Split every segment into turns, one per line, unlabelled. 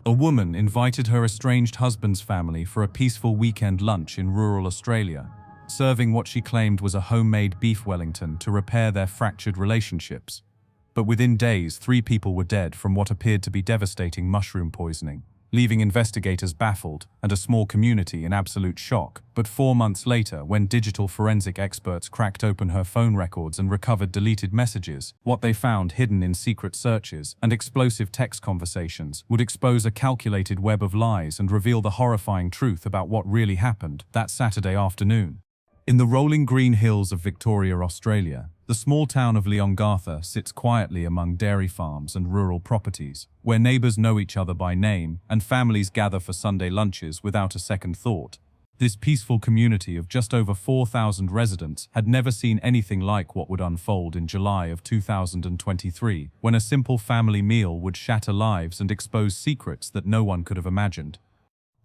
A woman invited her estranged husband's family for a peaceful weekend lunch in rural Australia, serving what she claimed was a homemade beef Wellington to repair their fractured relationships. But within days, 3 people were dead from what appeared to be devastating mushroom poisoning, leaving investigators baffled and a small community in absolute shock. But 4 months later, when digital forensic experts cracked open her phone records and recovered deleted messages, what they found hidden in secret searches and explosive text conversations would expose a calculated web of lies and reveal the horrifying truth about what really happened that Saturday afternoon. In the rolling green hills of Victoria, Australia, the small town of Leongatha sits quietly among dairy farms and rural properties, where neighbours know each other by name and families gather for Sunday lunches without a second thought. This peaceful community of just over 4,000 residents had never seen anything like what would unfold in July of 2023, when a simple family meal would shatter lives and expose secrets that no one could have imagined.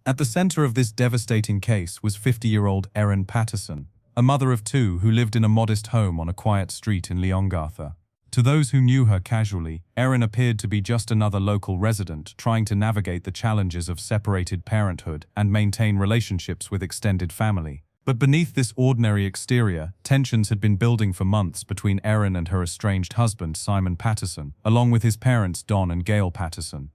At the centre of this devastating case was 50-year-old Erin Patterson, a mother of 2 who lived in a modest home on a quiet street in Leongatha. To those who knew her casually, Erin appeared to be just another local resident trying to navigate the challenges of separated parenthood and maintain relationships with extended family. But beneath this ordinary exterior, tensions had been building for months between Erin and her estranged husband, Simon Patterson, along with his parents, Don and Gail Patterson.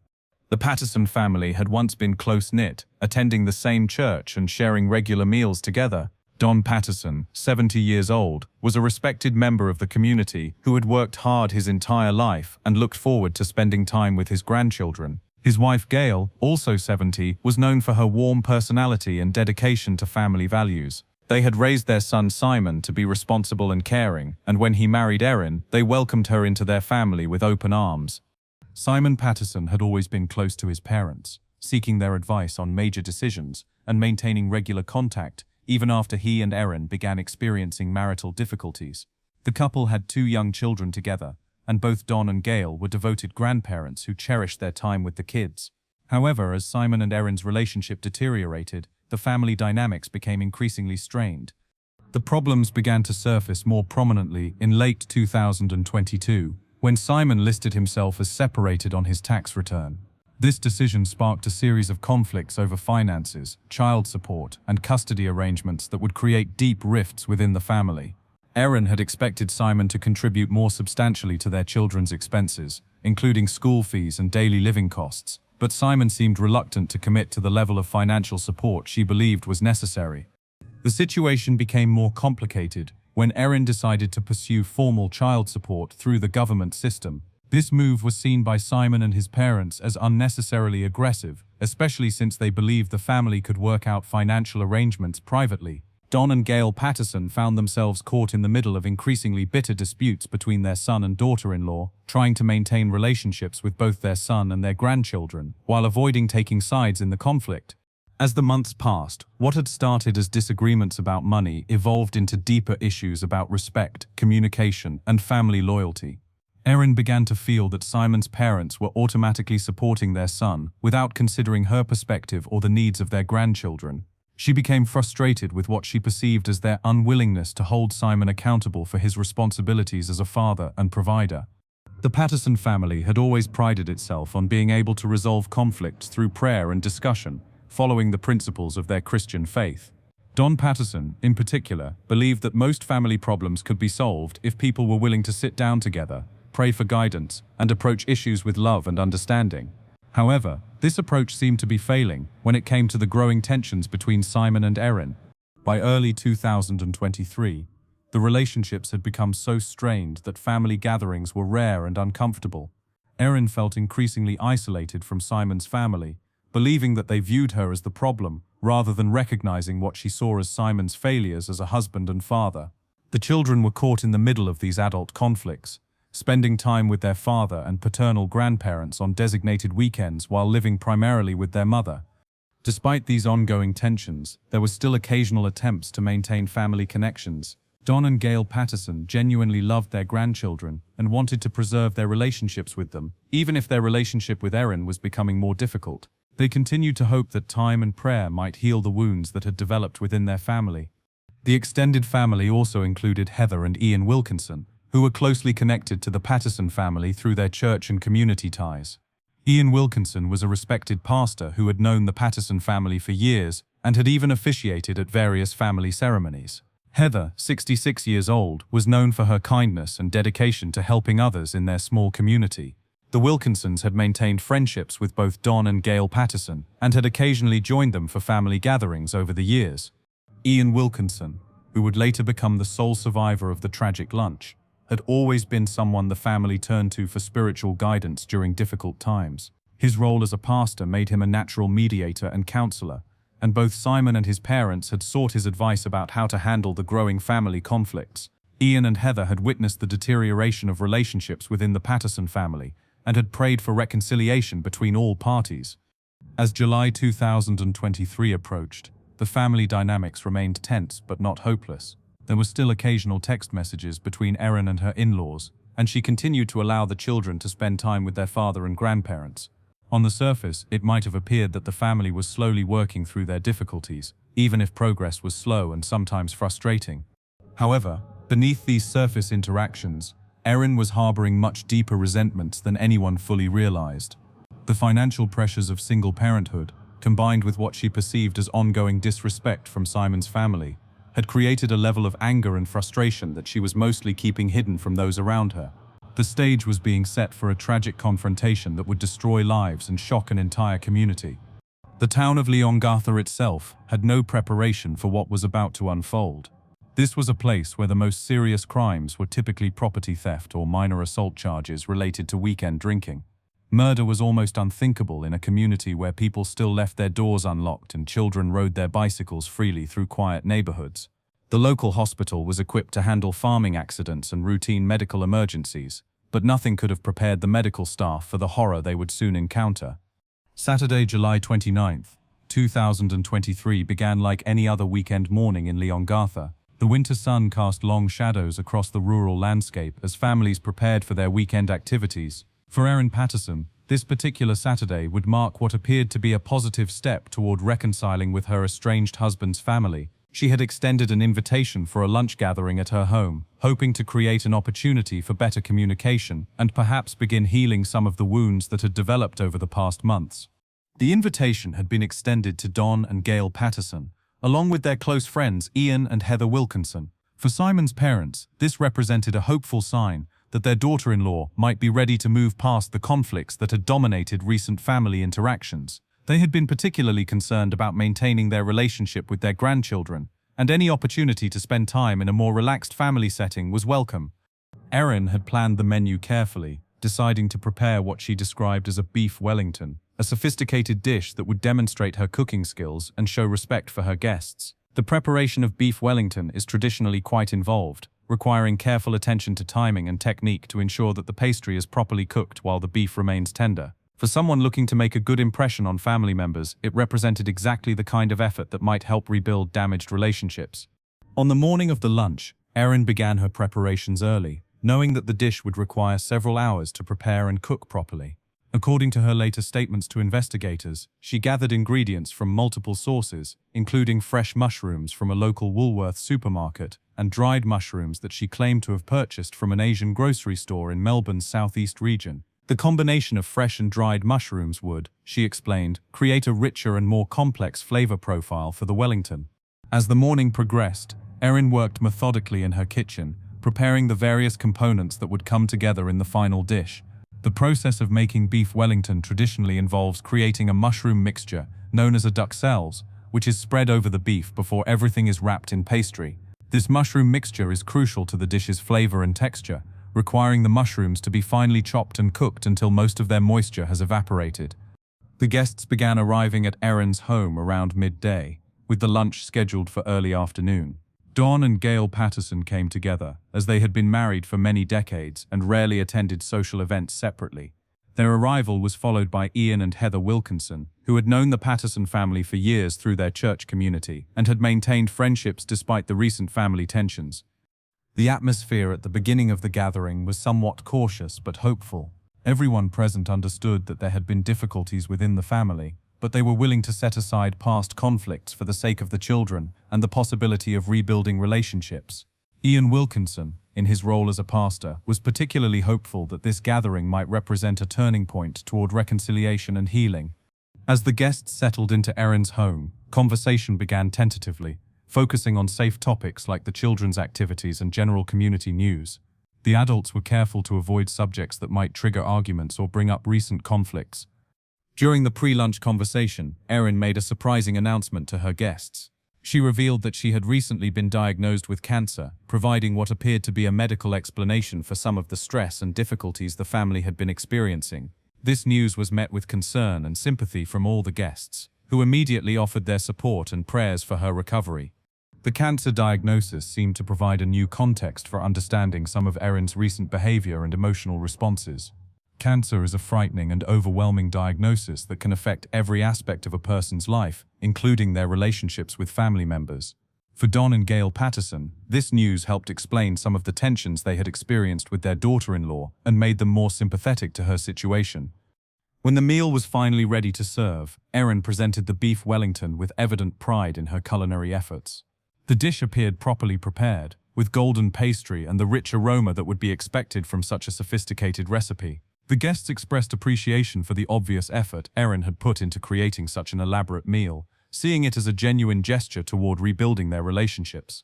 The Patterson family had once been close-knit, attending the same church and sharing regular meals together. Don Patterson, 70 years old, was a respected member of the community who had worked hard his entire life and looked forward to spending time with his grandchildren. His wife Gail, also 70, was known for her warm personality and dedication to family values. They had raised their son Simon to be responsible and caring, and when he married Erin, they welcomed her into their family with open arms. Simon Patterson had always been close to his parents, seeking their advice on major decisions and maintaining regular contact, even after he and Erin began experiencing marital difficulties. The couple had 2 young children together, and both Don and Gail were devoted grandparents who cherished their time with the kids. However, as Simon and Erin's relationship deteriorated, the family dynamics became increasingly strained. The problems began to surface more prominently in late 2022, when Simon listed himself as separated on his tax return. This decision sparked a series of conflicts over finances, child support, and custody arrangements that would create deep rifts within the family. Erin had expected Simon to contribute more substantially to their children's expenses, including school fees and daily living costs, but Simon seemed reluctant to commit to the level of financial support she believed was necessary. The situation became more complicated when Erin decided to pursue formal child support through the government system. This move was seen by Simon and his parents as unnecessarily aggressive, especially since they believed the family could work out financial arrangements privately. Don and Gail Patterson found themselves caught in the middle of increasingly bitter disputes between their son and daughter-in-law, trying to maintain relationships with both their son and their grandchildren, while avoiding taking sides in the conflict. As the months passed, what had started as disagreements about money evolved into deeper issues about respect, communication, and family loyalty. Erin began to feel that Simon's parents were automatically supporting their son without considering her perspective or the needs of their grandchildren. She became frustrated with what she perceived as their unwillingness to hold Simon accountable for his responsibilities as a father and provider. The Patterson family had always prided itself on being able to resolve conflicts through prayer and discussion, following the principles of their Christian faith. Don Patterson, in particular, believed that most family problems could be solved if people were willing to sit down together, pray for guidance, and approach issues with love and understanding. However, this approach seemed to be failing when it came to the growing tensions between Simon and Erin. By early 2023, the relationships had become so strained that family gatherings were rare and uncomfortable. Erin felt increasingly isolated from Simon's family, believing that they viewed her as the problem, rather than recognizing what she saw as Simon's failures as a husband and father. The children were caught in the middle of these adult conflicts, spending time with their father and paternal grandparents on designated weekends while living primarily with their mother. Despite these ongoing tensions, there were still occasional attempts to maintain family connections. Don and Gail Patterson genuinely loved their grandchildren and wanted to preserve their relationships with them, even if their relationship with Erin was becoming more difficult. They continued to hope that time and prayer might heal the wounds that had developed within their family. The extended family also included Heather and Ian Wilkinson, who were closely connected to the Patterson family through their church and community ties. Ian Wilkinson was a respected pastor who had known the Patterson family for years and had even officiated at various family ceremonies. Heather, 66 years old, was known for her kindness and dedication to helping others in their small community. The Wilkinsons had maintained friendships with both Don and Gail Patterson and had occasionally joined them for family gatherings over the years. Ian Wilkinson, who would later become the sole survivor of the tragic lunch, had always been someone the family turned to for spiritual guidance during difficult times. His role as a pastor made him a natural mediator and counselor, and both Simon and his parents had sought his advice about how to handle the growing family conflicts. Ian and Heather had witnessed the deterioration of relationships within the Patterson family and had prayed for reconciliation between all parties. As July 2023 approached, the family dynamics remained tense but not hopeless. There were still occasional text messages between Erin and her in-laws, and she continued to allow the children to spend time with their father and grandparents. On the surface, it might have appeared that the family was slowly working through their difficulties, even if progress was slow and sometimes frustrating. However, beneath these surface interactions, Erin was harboring much deeper resentments than anyone fully realized. The financial pressures of single parenthood, combined with what she perceived as ongoing disrespect from Simon's family, had created a level of anger and frustration that she was mostly keeping hidden from those around her. The stage was being set for a tragic confrontation that would destroy lives and shock an entire community. The town of Leongatha itself had no preparation for what was about to unfold. This was a place where the most serious crimes were typically property theft or minor assault charges related to weekend drinking. Murder was almost unthinkable in a community where people still left their doors unlocked and children rode their bicycles freely through quiet neighborhoods. The local hospital was equipped to handle farming accidents and routine medical emergencies, but nothing could have prepared the medical staff for the horror they would soon encounter. Saturday, July 29th, 2023 began like any other weekend morning in Leongatha. The winter sun cast long shadows across the rural landscape as families prepared for their weekend activities. For Erin Patterson, this particular Saturday would mark what appeared to be a positive step toward reconciling with her estranged husband's family. She had extended an invitation for a lunch gathering at her home, hoping to create an opportunity for better communication and perhaps begin healing some of the wounds that had developed over the past months. The invitation had been extended to Don and Gail Patterson, along with their close friends Ian and Heather Wilkinson. For Simon's parents, this represented a hopeful sign that their daughter-in-law might be ready to move past the conflicts that had dominated recent family interactions. They had been particularly concerned about maintaining their relationship with their grandchildren, and any opportunity to spend time in a more relaxed family setting was welcome. Erin had planned the menu carefully, deciding to prepare what she described as a beef Wellington, a sophisticated dish that would demonstrate her cooking skills and show respect for her guests. The preparation of beef Wellington is traditionally quite involved, requiring careful attention to timing and technique to ensure that the pastry is properly cooked while the beef remains tender. For someone looking to make a good impression on family members, it represented exactly the kind of effort that might help rebuild damaged relationships. On the morning of the lunch, Erin began her preparations early, knowing that the dish would require several hours to prepare and cook properly. According to her later statements to investigators, she gathered ingredients from multiple sources, including fresh mushrooms from a local Woolworth supermarket and dried mushrooms that she claimed to have purchased from an Asian grocery store in Melbourne's southeast region. The combination of fresh and dried mushrooms would, she explained, create a richer and more complex flavor profile for the Wellington. As the morning progressed, Erin worked methodically in her kitchen, preparing the various components that would come together in the final dish. The process of making beef Wellington traditionally involves creating a mushroom mixture, known as a bombshells, which is spread over the beef before everything is wrapped in pastry. This mushroom mixture is crucial to the dish's flavor and texture, requiring the mushrooms to be finely chopped and cooked until most of their moisture has evaporated. The guests began arriving at Erin's home around midday, with the lunch scheduled for early afternoon. Don and Gail Patterson came together, as they had been married for many decades and rarely attended social events separately. Their arrival was followed by Ian and Heather Wilkinson, who had known the Patterson family for years through their church community and had maintained friendships despite the recent family tensions. The atmosphere at the beginning of the gathering was somewhat cautious but hopeful. Everyone present understood that there had been difficulties within the family, but they were willing to set aside past conflicts for the sake of the children and the possibility of rebuilding relationships. Ian Wilkinson, in his role as a pastor, was particularly hopeful that this gathering might represent a turning point toward reconciliation and healing. As the guests settled into Erin's home, conversation began tentatively, focusing on safe topics like the children's activities and general community news. The adults were careful to avoid subjects that might trigger arguments or bring up recent conflicts. During the pre-lunch conversation, Erin made a surprising announcement to her guests. She revealed that she had recently been diagnosed with cancer, providing what appeared to be a medical explanation for some of the stress and difficulties the family had been experiencing. This news was met with concern and sympathy from all the guests, who immediately offered their support and prayers for her recovery. The cancer diagnosis seemed to provide a new context for understanding some of Erin's recent behavior and emotional responses. Cancer is a frightening and overwhelming diagnosis that can affect every aspect of a person's life, including their relationships with family members. For Don and Gail Patterson, this news helped explain some of the tensions they had experienced with their daughter-in-law and made them more sympathetic to her situation. When the meal was finally ready to serve, Erin presented the beef Wellington with evident pride in her culinary efforts. The dish appeared properly prepared, with golden pastry and the rich aroma that would be expected from such a sophisticated recipe. The guests expressed appreciation for the obvious effort Erin had put into creating such an elaborate meal, seeing it as a genuine gesture toward rebuilding their relationships.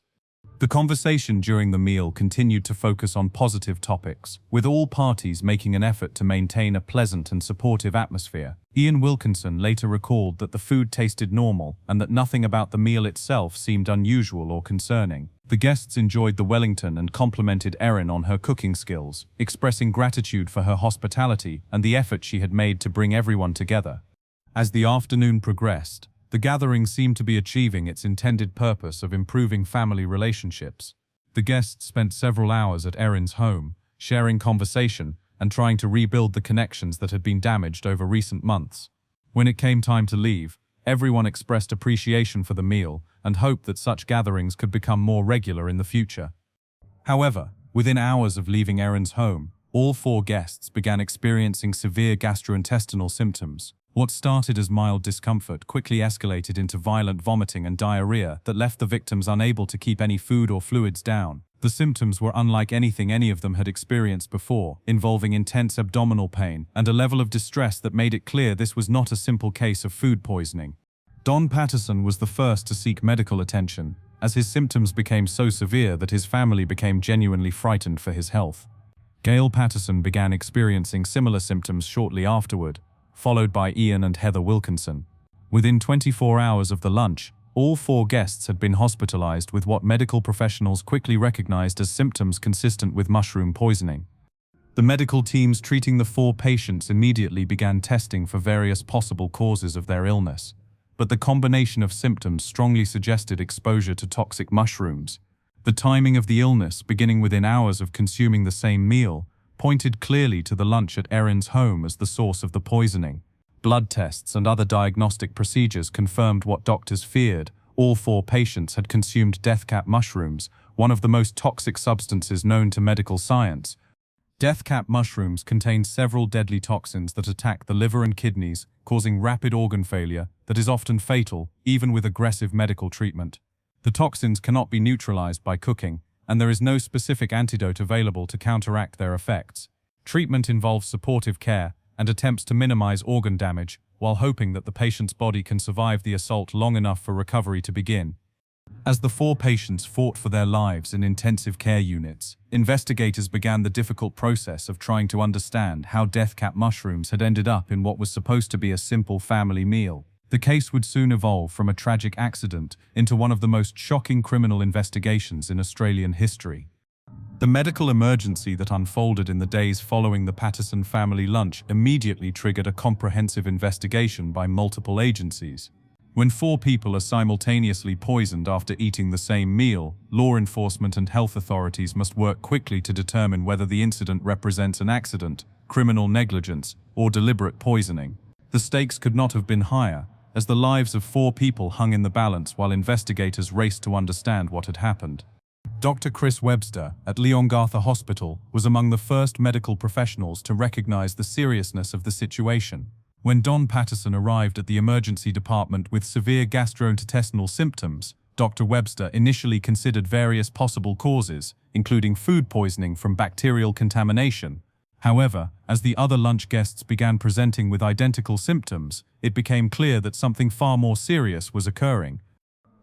The conversation during the meal continued to focus on positive topics, with all parties making an effort to maintain a pleasant and supportive atmosphere. Ian Wilkinson later recalled that the food tasted normal and that nothing about the meal itself seemed unusual or concerning. The guests enjoyed the Wellington and complimented Erin on her cooking skills, expressing gratitude for her hospitality and the effort she had made to bring everyone together. As the afternoon progressed, the gathering seemed to be achieving its intended purpose of improving family relationships. The guests spent several hours at Erin's home, sharing conversation and trying to rebuild the connections that had been damaged over recent months. When it came time to leave, everyone expressed appreciation for the meal and hoped that such gatherings could become more regular in the future. However, within hours of leaving Erin's home, all 4 guests began experiencing severe gastrointestinal symptoms. What started as mild discomfort quickly escalated into violent vomiting and diarrhea that left the victims unable to keep any food or fluids down. The symptoms were unlike anything any of them had experienced before, involving intense abdominal pain and a level of distress that made it clear this was not a simple case of food poisoning. Don Patterson was the first to seek medical attention, as his symptoms became so severe that his family became genuinely frightened for his health. Gail Patterson began experiencing similar symptoms shortly afterward, followed by Ian and Heather Wilkinson. Within 24 hours of the lunch, all 4 guests had been hospitalized with what medical professionals quickly recognized as symptoms consistent with mushroom poisoning. The medical teams treating the 4 patients immediately began testing for various possible causes of their illness, but the combination of symptoms strongly suggested exposure to toxic mushrooms. The timing of the illness, beginning within hours of consuming the same meal, pointed clearly to the lunch at Erin's home as the source of the poisoning. Blood tests and other diagnostic procedures confirmed what doctors feared. All 4 patients had consumed death cap mushrooms, one of the most toxic substances known to medical science. Death cap mushrooms contain several deadly toxins that attack the liver and kidneys, causing rapid organ failure that is often fatal, even with aggressive medical treatment. The toxins cannot be neutralized by cooking, and there is no specific antidote available to counteract their effects. Treatment involves supportive care and attempts to minimize organ damage, while hoping that the patient's body can survive the assault long enough for recovery to begin. As the 4 patients fought for their lives in intensive care units, investigators began the difficult process of trying to understand how death cap mushrooms had ended up in what was supposed to be a simple family meal. The case would soon evolve from a tragic accident into one of the most shocking criminal investigations in Australian history. The medical emergency that unfolded in the days following the Patterson family lunch immediately triggered a comprehensive investigation by multiple agencies. When 4 people are simultaneously poisoned after eating the same meal, law enforcement and health authorities must work quickly to determine whether the incident represents an accident, criminal negligence, or deliberate poisoning. The stakes could not have been higher, as the lives of 4 people hung in the balance while investigators raced to understand what had happened. Dr. Chris Webster at Leongatha Hospital was among the first medical professionals to recognize the seriousness of the situation. When Don Patterson arrived at the emergency department with severe gastrointestinal symptoms, Dr. Webster initially considered various possible causes, including food poisoning from bacterial contamination. However, as the other lunch guests began presenting with identical symptoms, it became clear that something far more serious was occurring.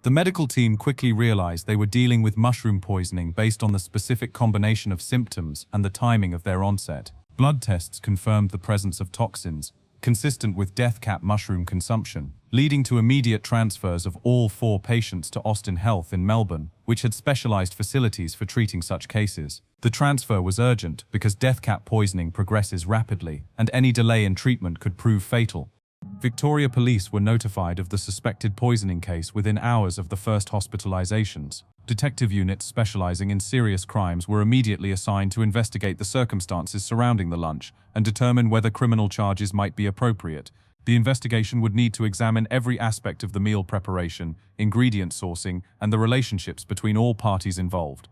The medical team quickly realized they were dealing with mushroom poisoning based on the specific combination of symptoms and the timing of their onset. Blood tests confirmed the presence of toxins, consistent with death cap mushroom consumption, leading to immediate transfers of all 4 patients to Austin Health in Melbourne, which had specialized facilities for treating such cases. The transfer was urgent because death cap poisoning progresses rapidly, and any delay in treatment could prove fatal. Victoria Police were notified of the suspected poisoning case within hours of the first hospitalizations. Detective units specializing in serious crimes were immediately assigned to investigate the circumstances surrounding the lunch and determine whether criminal charges might be appropriate. The investigation would need to examine every aspect of the meal preparation, ingredient sourcing, and the relationships between all parties involved.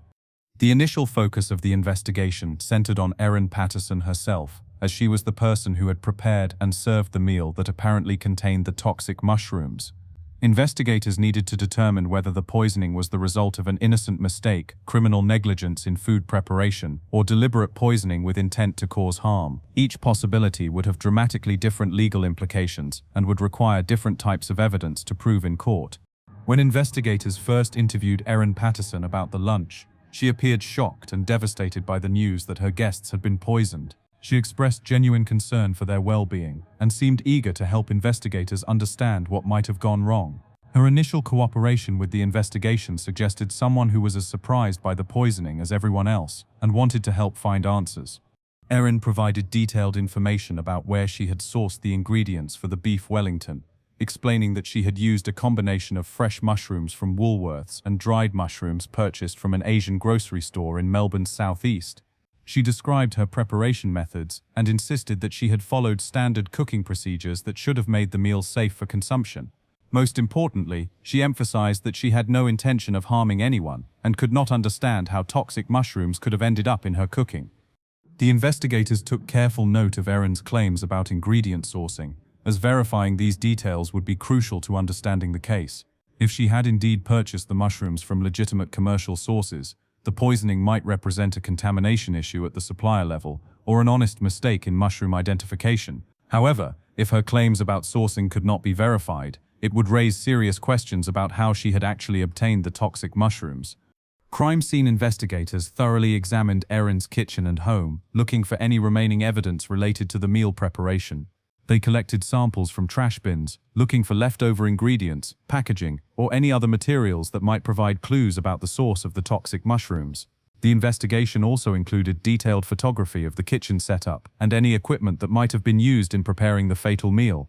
The initial focus of the investigation centered on Erin Patterson herself, as she was the person who had prepared and served the meal that apparently contained the toxic mushrooms. Investigators needed to determine whether the poisoning was the result of an innocent mistake, criminal negligence in food preparation, or deliberate poisoning with intent to cause harm. Each possibility would have dramatically different legal implications and would require different types of evidence to prove in court. When investigators first interviewed Erin Patterson about the lunch, she appeared shocked and devastated by the news that her guests had been poisoned. She expressed genuine concern for their well-being and seemed eager to help investigators understand what might have gone wrong. Her initial cooperation with the investigation suggested someone who was as surprised by the poisoning as everyone else and wanted to help find answers. Erin provided detailed information about where she had sourced the ingredients for the beef Wellington, explaining that she had used a combination of fresh mushrooms from Woolworths and dried mushrooms purchased from an Asian grocery store in Melbourne's southeast. She described her preparation methods and insisted that she had followed standard cooking procedures that should have made the meal safe for consumption. Most importantly, she emphasized that she had no intention of harming anyone and could not understand how toxic mushrooms could have ended up in her cooking. The investigators took careful note of Erin's claims about ingredient sourcing, as verifying these details would be crucial to understanding the case. If she had indeed purchased the mushrooms from legitimate commercial sources, the poisoning might represent a contamination issue at the supplier level or an honest mistake in mushroom identification. However, if her claims about sourcing could not be verified, it would raise serious questions about how she had actually obtained the toxic mushrooms. Crime scene investigators thoroughly examined Erin's kitchen and home, looking for any remaining evidence related to the meal preparation. They collected samples from trash bins, looking for leftover ingredients, packaging, or any other materials that might provide clues about the source of the toxic mushrooms. The investigation also included detailed photography of the kitchen setup and any equipment that might have been used in preparing the fatal meal.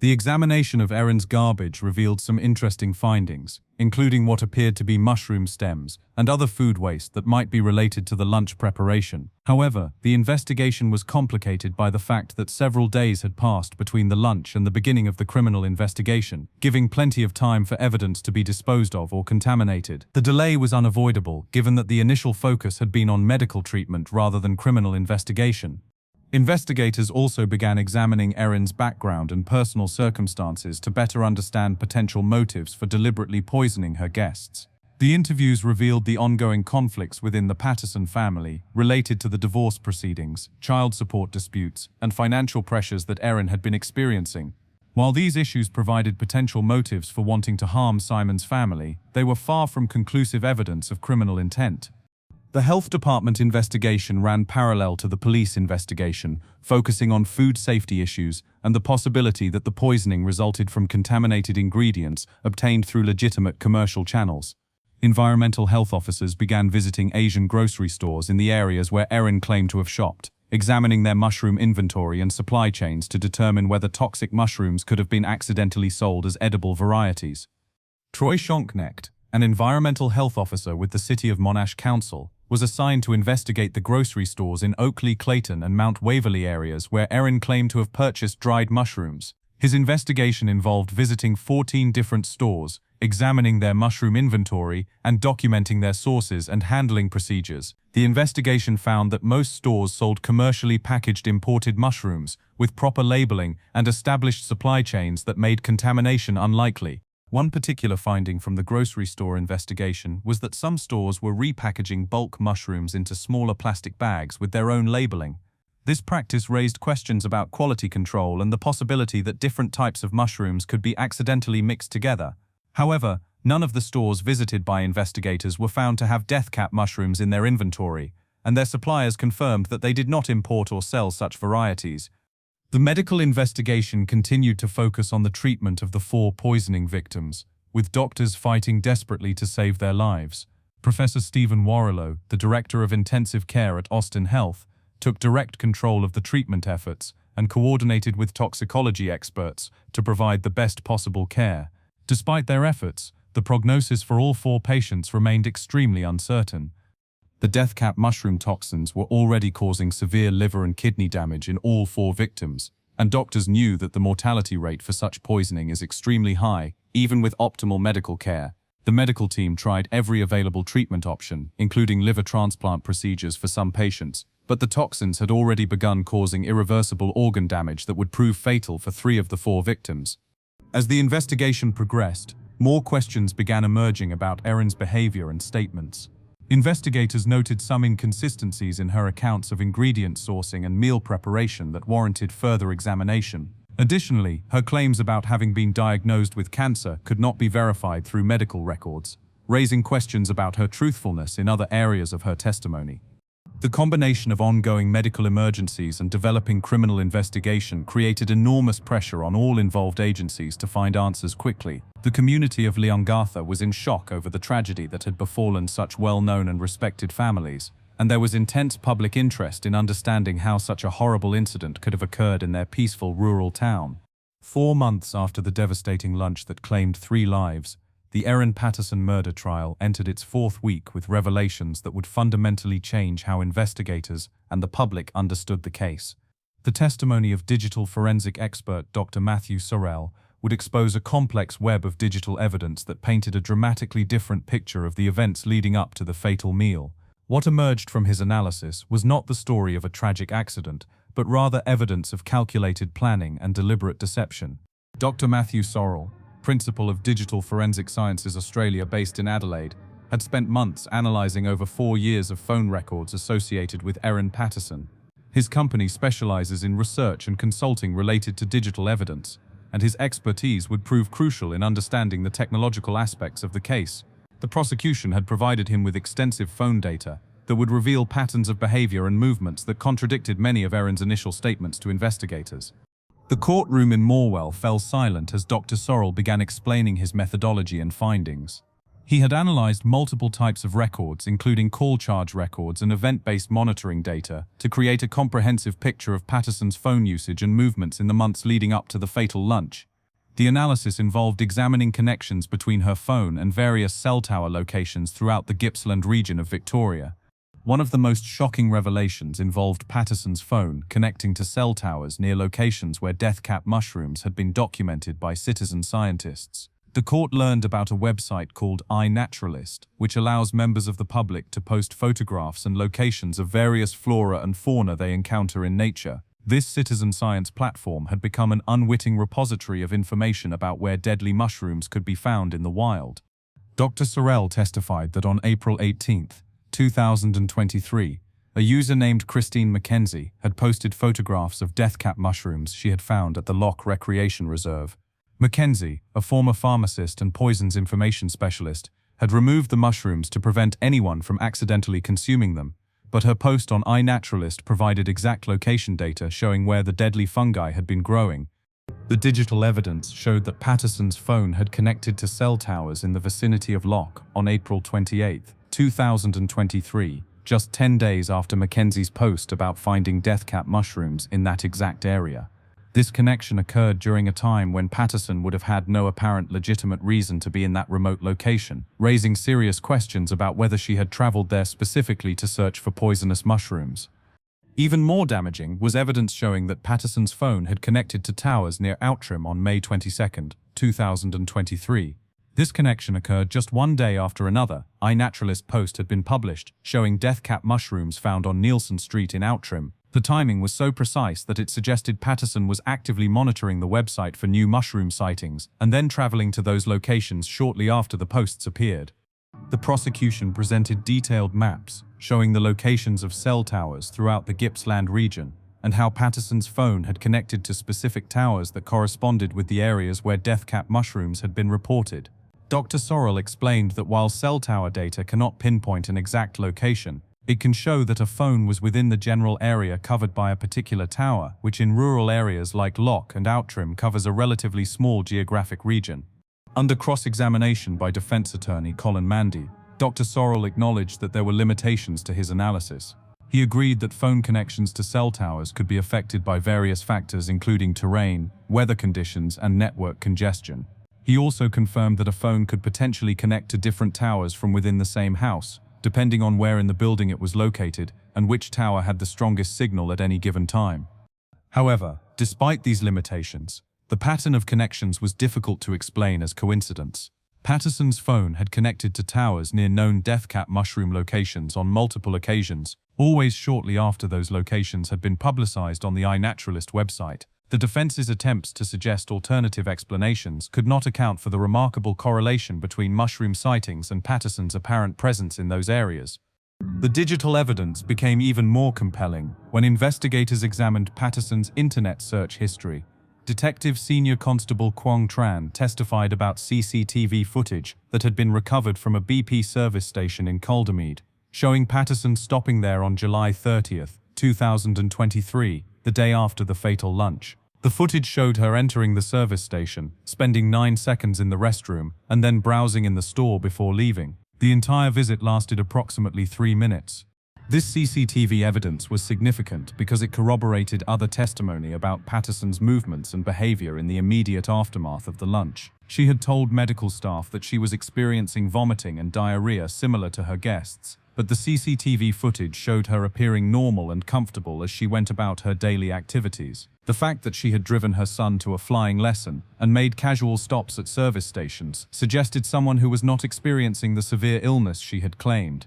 The examination of Erin's garbage revealed some interesting findings, including what appeared to be mushroom stems and other food waste that might be related to the lunch preparation. However, the investigation was complicated by the fact that several days had passed between the lunch and the beginning of the criminal investigation, giving plenty of time for evidence to be disposed of or contaminated. The delay was unavoidable, given that the initial focus had been on medical treatment rather than criminal investigation. Investigators also began examining Erin's background and personal circumstances to better understand potential motives for deliberately poisoning her guests. The interviews revealed the ongoing conflicts within the Patterson family related to the divorce proceedings, child support disputes, and financial pressures that Erin had been experiencing. While these issues provided potential motives for wanting to harm Simon's family, they were far from conclusive evidence of criminal intent. The health department investigation ran parallel to the police investigation, focusing on food safety issues and the possibility that the poisoning resulted from contaminated ingredients obtained through legitimate commercial channels. Environmental health officers began visiting Asian grocery stores in the areas where Erin claimed to have shopped, examining their mushroom inventory and supply chains to determine whether toxic mushrooms could have been accidentally sold as edible varieties. Troy Shonknecht, an environmental health officer with the City of Monash Council, was assigned to investigate the grocery stores in Oakley, Clayton, and Mount Waverley areas where Erin claimed to have purchased dried mushrooms. His investigation involved visiting 14 different stores, examining their mushroom inventory, and documenting their sources and handling procedures. The investigation found that most stores sold commercially packaged imported mushrooms, with proper labeling and established supply chains that made contamination unlikely. One particular finding from the grocery store investigation was that some stores were repackaging bulk mushrooms into smaller plastic bags with their own labeling. This practice raised questions about quality control and the possibility that different types of mushrooms could be accidentally mixed together. However, none of the stores visited by investigators were found to have death cap mushrooms in their inventory, and their suppliers confirmed that they did not import or sell such varieties. The medical investigation continued to focus on the treatment of the 4 poisoning victims, with doctors fighting desperately to save their lives. Professor Stephen Warrilow, the director of intensive care at Austin Health, took direct control of the treatment efforts and coordinated with toxicology experts to provide the best possible care. Despite their efforts, the prognosis for all 4 patients remained extremely uncertain. The death cap mushroom toxins were already causing severe liver and kidney damage in all 4 victims, and doctors knew that the mortality rate for such poisoning is extremely high, even with optimal medical care. The medical team tried every available treatment option, including liver transplant procedures for some patients, but the toxins had already begun causing irreversible organ damage that would prove fatal for 3 of the 4 victims. As the investigation progressed, more questions began emerging about Erin's behavior and statements. Investigators noted some inconsistencies in her accounts of ingredient sourcing and meal preparation that warranted further examination. Additionally, her claims about having been diagnosed with cancer could not be verified through medical records, raising questions about her truthfulness in other areas of her testimony. The combination of ongoing medical emergencies and developing criminal investigation created enormous pressure on all involved agencies to find answers quickly. The community of Leongatha was in shock over the tragedy that had befallen such well-known and respected families, and there was intense public interest in understanding how such a horrible incident could have occurred in their peaceful rural town. 4 months after the devastating lunch that claimed 3 lives, the Erin Patterson murder trial entered its 4th week with revelations that would fundamentally change how investigators and the public understood the case. The testimony of digital forensic expert Dr. Matthew Sorrell would expose a complex web of digital evidence that painted a dramatically different picture of the events leading up to the fatal meal. What emerged from his analysis was not the story of a tragic accident, but rather evidence of calculated planning and deliberate deception. Dr. Matthew Sorrell, principal of Digital Forensic Sciences Australia based in Adelaide, had spent months analysing over 4 years of phone records associated with Erin Patterson. His company specialises in research and consulting related to digital evidence, and his expertise would prove crucial in understanding the technological aspects of the case. The prosecution had provided him with extensive phone data that would reveal patterns of behaviour and movements that contradicted many of Erin's initial statements to investigators. The courtroom in Morwell fell silent as Dr. Sorrell began explaining his methodology and findings. He had analysed multiple types of records, including call charge records and event-based monitoring data, to create a comprehensive picture of Patterson's phone usage and movements in the months leading up to the fatal lunch. The analysis involved examining connections between her phone and various cell tower locations throughout the Gippsland region of Victoria. One of the most shocking revelations involved Patterson's phone connecting to cell towers near locations where death cap mushrooms had been documented by citizen scientists. The court learned about a website called iNaturalist, which allows members of the public to post photographs and locations of various flora and fauna they encounter in nature. This citizen science platform had become an unwitting repository of information about where deadly mushrooms could be found in the wild. Dr. Sorrell testified that on April 18, 2023, a user named Christine Mackenzie had posted photographs of death cap mushrooms she had found at the Loch Recreation Reserve. Mackenzie, a former pharmacist and poisons information specialist, had removed the mushrooms to prevent anyone from accidentally consuming them, but her post on iNaturalist provided exact location data showing where the deadly fungi had been growing. The digital evidence showed that Patterson's phone had connected to cell towers in the vicinity of Loch on April 28, 2023, just 10 days after Mackenzie's post about finding death cap mushrooms in that exact area. This connection occurred during a time when Patterson would have had no apparent legitimate reason to be in that remote location, raising serious questions about whether she had traveled there specifically to search for poisonous mushrooms. Even more damaging was evidence showing that Patterson's phone had connected to towers near Outram on May 22, 2023. This connection occurred just 1 day after another iNaturalist post had been published showing death cap mushrooms found on Nielsen Street in Outram, The timing was so precise that it suggested Patterson was actively monitoring the website for new mushroom sightings and then traveling to those locations shortly after the posts appeared. The prosecution presented detailed maps showing the locations of cell towers throughout the Gippsland region and how Patterson's phone had connected to specific towers that corresponded with the areas where death cap mushrooms had been reported. Dr. Sorrell explained that while cell tower data cannot pinpoint an exact location, it can show that a phone was within the general area covered by a particular tower, which in rural areas like Loch and Outram covers a relatively small geographic region. Under cross-examination by defense attorney Colin Mandy, Dr. Sorrell acknowledged that there were limitations to his analysis. He agreed that phone connections to cell towers could be affected by various factors including terrain, weather conditions, and network congestion. He also confirmed that a phone could potentially connect to different towers from within the same house, depending on where in the building it was located and which tower had the strongest signal at any given time. However, despite these limitations, the pattern of connections was difficult to explain as coincidence. Patterson's phone had connected to towers near known death cap mushroom locations on multiple occasions, always shortly after those locations had been publicized on the iNaturalist website. The defense's attempts to suggest alternative explanations could not account for the remarkable correlation between mushroom sightings and Patterson's apparent presence in those areas. The digital evidence became even more compelling when investigators examined Patterson's internet search history. Detective Senior Constable Quang Tran testified about CCTV footage that had been recovered from a BP service station in Caldermead, showing Patterson stopping there on July 30th, 2023, the day after the fatal lunch. The footage showed her entering the service station, spending 9 seconds in the restroom, and then browsing in the store before leaving. The entire visit lasted approximately 3 minutes. This CCTV evidence was significant because it corroborated other testimony about Patterson's movements and behavior in the immediate aftermath of the lunch. She had told medical staff that she was experiencing vomiting and diarrhea similar to her guests, but the CCTV footage showed her appearing normal and comfortable as she went about her daily activities. The fact that she had driven her son to a flying lesson and made casual stops at service stations suggested someone who was not experiencing the severe illness she had claimed.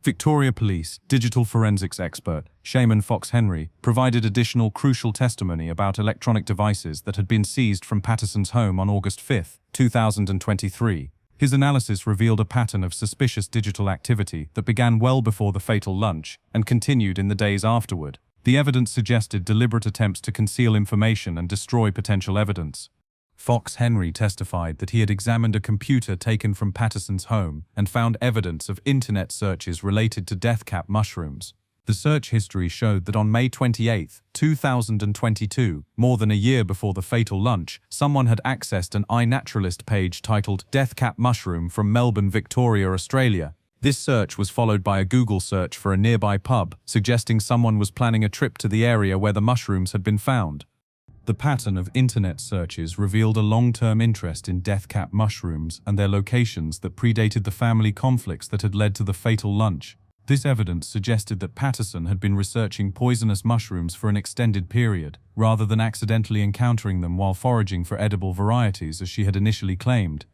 Victoria Police digital forensics expert Shaman Fox Henry provided additional crucial testimony about electronic devices that had been seized from Patterson's home on August 5, 2023. His analysis revealed a pattern of suspicious digital activity that began well before the fatal lunch and continued in the days afterward. The evidence suggested deliberate attempts to conceal information and destroy potential evidence. Fox Henry testified that he had examined a computer taken from Patterson's home and found evidence of internet searches related to death cap mushrooms. The search history showed that on May 28, 2022, more than a year before the fatal lunch, someone had accessed an iNaturalist page titled Death Cap Mushroom from Melbourne, Victoria, Australia. This search was followed by a Google search for a nearby pub, suggesting someone was planning a trip to the area where the mushrooms had been found. The pattern of internet searches revealed a long-term interest in death cap mushrooms and their locations that predated the family conflicts that had led to the fatal lunch. This evidence suggested that Patterson had been researching poisonous mushrooms for an extended period, rather than accidentally encountering them while foraging for edible varieties as she had initially claimed.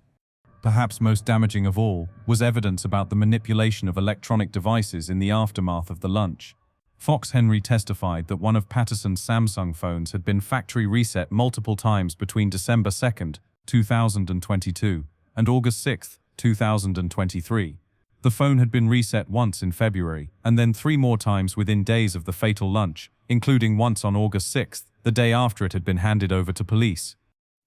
Perhaps most damaging of all was evidence about the manipulation of electronic devices in the aftermath of the lunch. Fox Henry testified that one of Patterson's Samsung phones had been factory reset multiple times between December 2, 2022 and August 6, 2023. The phone had been reset once in February and then 3 more times within days of the fatal lunch, including once on August 6, the day after it had been handed over to police.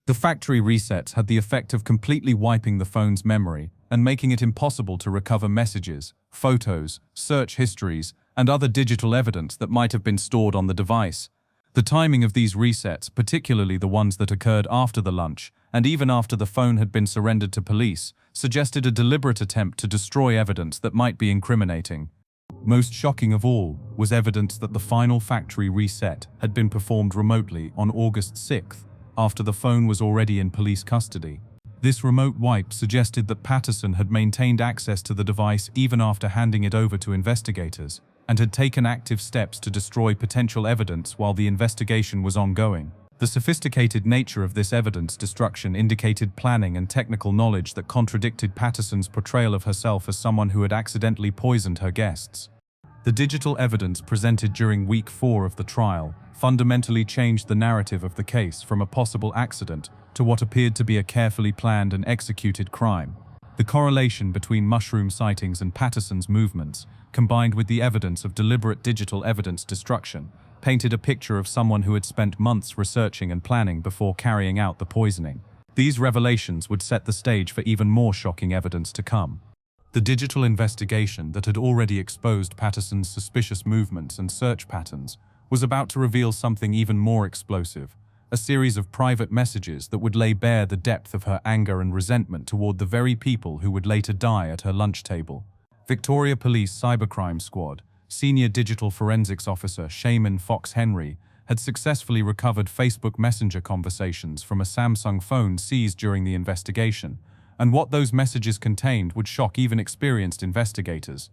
The factory resets had the effect of completely wiping the phone's memory and making it impossible to recover messages, photos, search histories, and other digital evidence that might have been stored on the device. The timing of these resets, particularly the ones that occurred after the lunch, and even after the phone had been surrendered to police, suggested a deliberate attempt to destroy evidence that might be incriminating. Most shocking of all was evidence that the final factory reset had been performed remotely on August 6th, after the phone was already in police custody. This remote wipe suggested that Patterson had maintained access to the device even after handing it over to investigators, and had taken active steps to destroy potential evidence while the investigation was ongoing. The sophisticated nature of this evidence destruction indicated planning and technical knowledge that contradicted Patterson's portrayal of herself as someone who had accidentally poisoned her guests. The digital evidence presented during week 4 of the trial fundamentally changed the narrative of the case from a possible accident to what appeared to be a carefully planned and executed crime. The correlation between mushroom sightings and Patterson's movements, combined with the evidence of deliberate digital evidence destruction, painted a picture of someone who had spent months researching and planning before carrying out the poisoning. These revelations would set the stage for even more shocking evidence to come. The digital investigation that had already exposed Patterson's suspicious movements and search patterns was about to reveal something even more explosive, a series of private messages that would lay bare the depth of her anger and resentment toward the very people who would later die at her lunch table. Victoria Police Cybercrime Squad, Senior Digital Forensics Officer Shaman Fox Henry, had successfully recovered Facebook Messenger conversations from a Samsung phone seized during the investigation, and what those messages contained would shock even experienced investigators.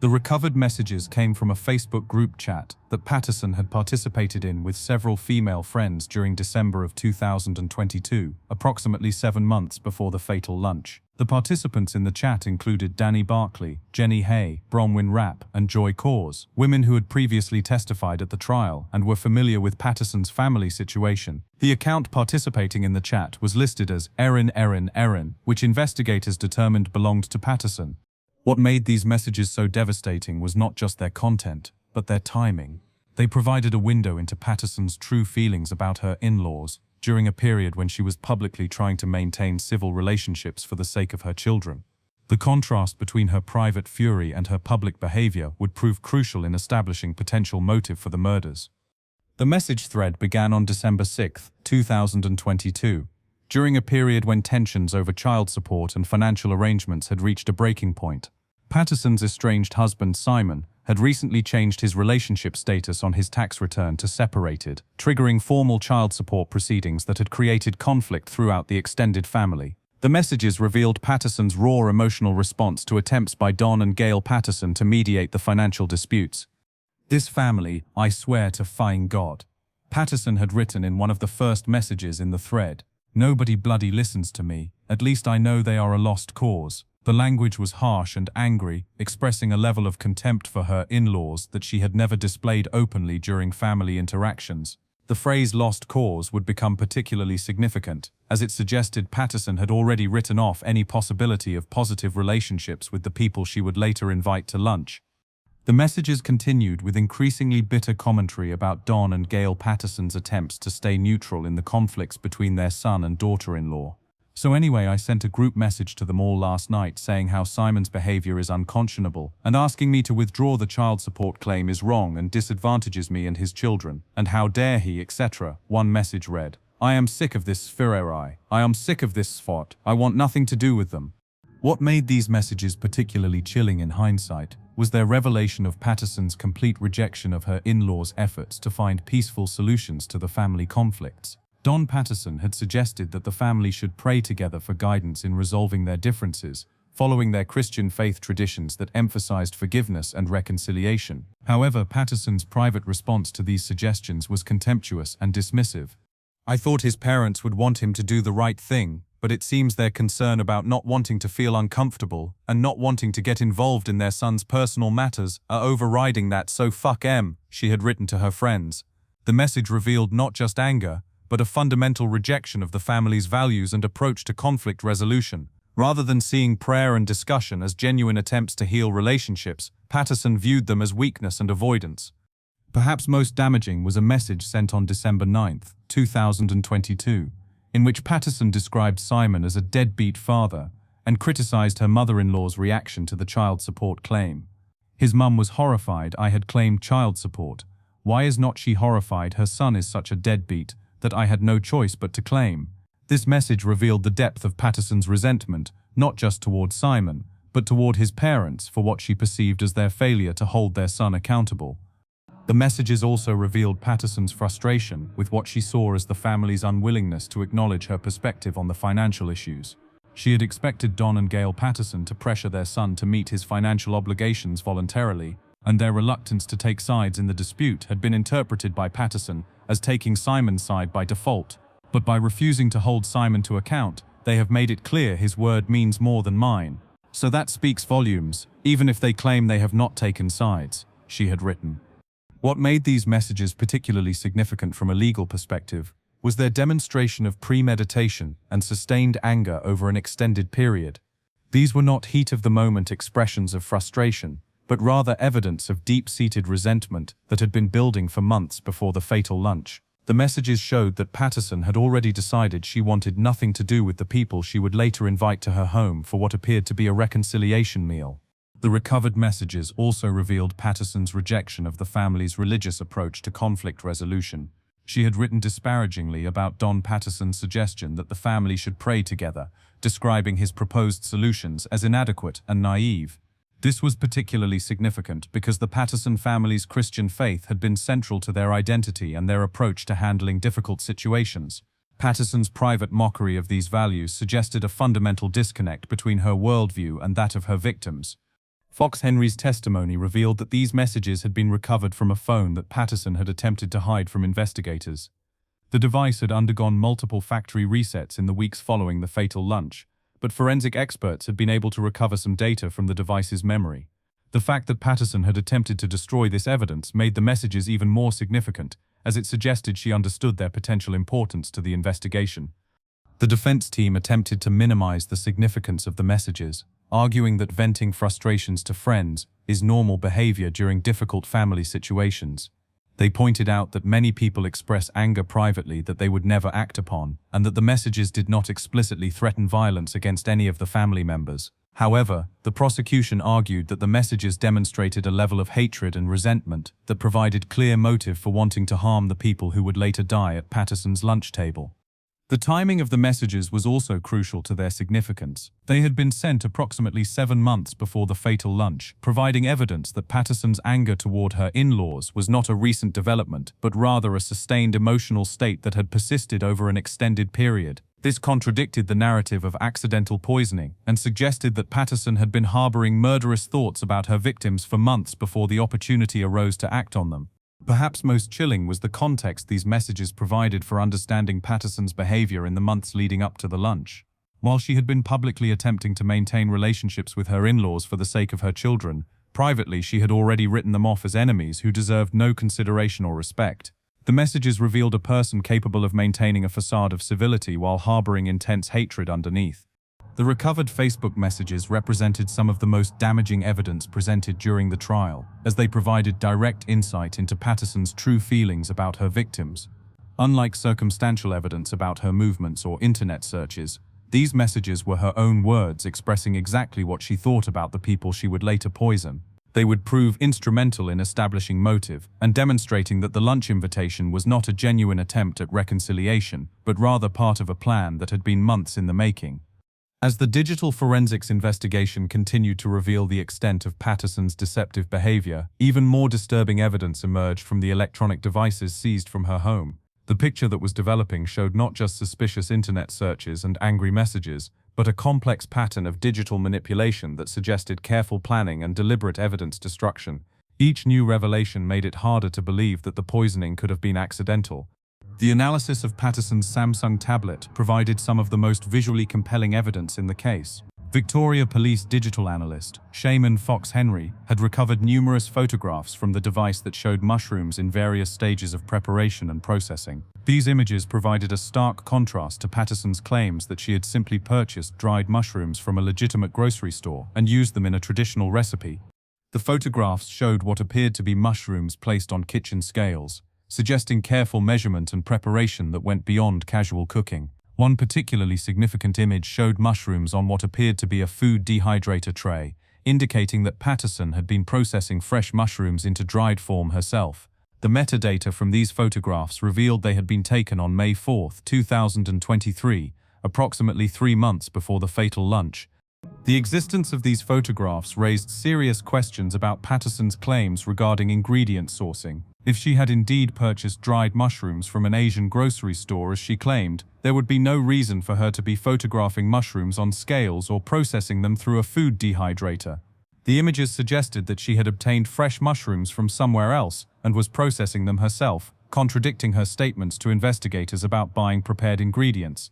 The recovered messages came from a Facebook group chat that Patterson had participated in with several female friends during December of 2022, approximately 7 months before the fatal lunch. The participants in the chat included Danny Barkley, Jenny Hay, Bronwyn Rapp, and Joy Cause, women who had previously testified at the trial and were familiar with Patterson's family situation. The account participating in the chat was listed as Erin, which investigators determined belonged to Patterson. What made these messages so devastating was not just their content, but their timing. They provided a window into Patterson's true feelings about her in-laws during a period when she was publicly trying to maintain civil relationships for the sake of her children. The contrast between her private fury and her public behavior would prove crucial in establishing potential motive for the murders. The message thread began on December 6, 2022. During a period when tensions over child support and financial arrangements had reached a breaking point. Patterson's estranged husband, Simon, had recently changed his relationship status on his tax return to separated, triggering formal child support proceedings that had created conflict throughout the extended family. The messages revealed Patterson's raw emotional response to attempts by Don and Gail Patterson to mediate the financial disputes. "This family, I swear to fine God," Patterson had written in one of the first messages in the thread. "Nobody bloody listens to me, at least I know they are a lost cause." The language was harsh and angry, expressing a level of contempt for her in-laws that she had never displayed openly during family interactions. The phrase "lost cause" would become particularly significant, as it suggested Patterson had already written off any possibility of positive relationships with the people she would later invite to lunch. The messages continued with increasingly bitter commentary about Don and Gail Patterson's attempts to stay neutral in the conflicts between their son and daughter-in-law. "So anyway, I sent a group message to them all last night saying how Simon's behavior is unconscionable and asking me to withdraw the child support claim is wrong and disadvantages me and his children, and how dare he, etc." One message read, "I am sick of this Sphirei. I am sick of this Sphot. I want nothing to do with them." What made these messages particularly chilling in hindsight was their revelation of Patterson's complete rejection of her in-laws' efforts to find peaceful solutions to the family conflicts. Don Patterson had suggested that the family should pray together for guidance in resolving their differences, following their Christian faith traditions that emphasized forgiveness and reconciliation. However, Patterson's private response to these suggestions was contemptuous and dismissive. "I thought his parents would want him to do the right thing, but it seems their concern about not wanting to feel uncomfortable and not wanting to get involved in their son's personal matters are overriding that, so fuck 'em," she had written to her friends. The message revealed not just anger, but a fundamental rejection of the family's values and approach to conflict resolution. Rather than seeing prayer and discussion as genuine attempts to heal relationships, Patterson viewed them as weakness and avoidance. Perhaps most damaging was a message sent on December 9, 2022, in which Patterson described Simon as a deadbeat father and criticized her mother-in-law's reaction to the child support claim. "His mum was horrified I had claimed child support. Why is not she horrified her son is such a deadbeat that I had no choice but to claim?" This message revealed the depth of Patterson's resentment, not just toward Simon, but toward his parents for what she perceived as their failure to hold their son accountable. The messages also revealed Patterson's frustration with what she saw as the family's unwillingness to acknowledge her perspective on the financial issues. She had expected Don and Gail Patterson to pressure their son to meet his financial obligations voluntarily, and their reluctance to take sides in the dispute had been interpreted by Patterson as taking Simon's side by default. But by refusing to hold Simon to account, they have made it clear his word means more than mine. So that speaks volumes, even if they claim they have not taken sides. she had written. What made these messages particularly significant from a legal perspective was their demonstration of premeditation and sustained anger over an extended period. These were not heat-of-the-moment expressions of frustration, but rather evidence of deep-seated resentment that had been building for months before the fatal lunch. The messages showed that Patterson had already decided she wanted nothing to do with the people she would later invite to her home for what appeared to be a reconciliation meal. The recovered messages also revealed Patterson's rejection of the family's religious approach to conflict resolution. She had written disparagingly about Don Patterson's suggestion that the family should pray together, describing his proposed solutions as inadequate and naive. This was particularly significant because the Patterson family's Christian faith had been central to their identity and their approach to handling difficult situations. Patterson's private mockery of these values suggested a fundamental disconnect between her worldview and that of her victims. Fox Henry's testimony revealed that these messages had been recovered from a phone that Patterson had attempted to hide from investigators. The device had undergone multiple factory resets in the weeks following the fatal lunch, but forensic experts had been able to recover some data from the device's memory. The fact that Patterson had attempted to destroy this evidence made the messages even more significant, as it suggested she understood their potential importance to the investigation. The defense team attempted to minimize the significance of the messages, arguing that venting frustrations to friends is normal behavior during difficult family situations. They pointed out that many people express anger privately that they would never act upon, and that the messages did not explicitly threaten violence against any of the family members. However, the prosecution argued that the messages demonstrated a level of hatred and resentment that provided clear motive for wanting to harm the people who would later die at Patterson's lunch table. The timing of the messages was also crucial to their significance. They had been sent approximately 7 months before the fatal lunch, providing evidence that Patterson's anger toward her in-laws was not a recent development, but rather a sustained emotional state that had persisted over an extended period. This contradicted the narrative of accidental poisoning and suggested that Patterson had been harboring murderous thoughts about her victims for months before the opportunity arose to act on them. Perhaps most chilling was the context these messages provided for understanding Patterson's behavior in the months leading up to the lunch. While she had been publicly attempting to maintain relationships with her in-laws for the sake of her children, privately she had already written them off as enemies who deserved no consideration or respect. The messages revealed a person capable of maintaining a facade of civility while harboring intense hatred underneath. The recovered Facebook messages represented some of the most damaging evidence presented during the trial, as they provided direct insight into Patterson's true feelings about her victims. Unlike circumstantial evidence about her movements or internet searches, these messages were her own words expressing exactly what she thought about the people she would later poison. They would prove instrumental in establishing motive and demonstrating that the lunch invitation was not a genuine attempt at reconciliation, but rather part of a plan that had been months in the making. As the digital forensics investigation continued to reveal the extent of Patterson's deceptive behavior, even more disturbing evidence emerged from the electronic devices seized from her home. The picture that was developing showed not just suspicious internet searches and angry messages, but a complex pattern of digital manipulation that suggested careful planning and deliberate evidence destruction. Each new revelation made it harder to believe that the poisoning could have been accidental. The analysis of Patterson's Samsung tablet provided some of the most visually compelling evidence in the case. Victoria Police digital analyst, Shaman Fox Henry, had recovered numerous photographs from the device that showed mushrooms in various stages of preparation and processing. These images provided a stark contrast to Patterson's claims that she had simply purchased dried mushrooms from a legitimate grocery store and used them in a traditional recipe. The photographs showed what appeared to be mushrooms placed on kitchen scales, suggesting careful measurement and preparation that went beyond casual cooking. One particularly significant image showed mushrooms on what appeared to be a food dehydrator tray, indicating that Patterson had been processing fresh mushrooms into dried form herself. The metadata from these photographs revealed they had been taken on May 4, 2023, approximately 3 months before the fatal lunch. The existence of these photographs raised serious questions about Patterson's claims regarding ingredient sourcing. If she had indeed purchased dried mushrooms from an Asian grocery store as she claimed, there would be no reason for her to be photographing mushrooms on scales or processing them through a food dehydrator. The images suggested that she had obtained fresh mushrooms from somewhere else and was processing them herself, contradicting her statements to investigators about buying prepared ingredients.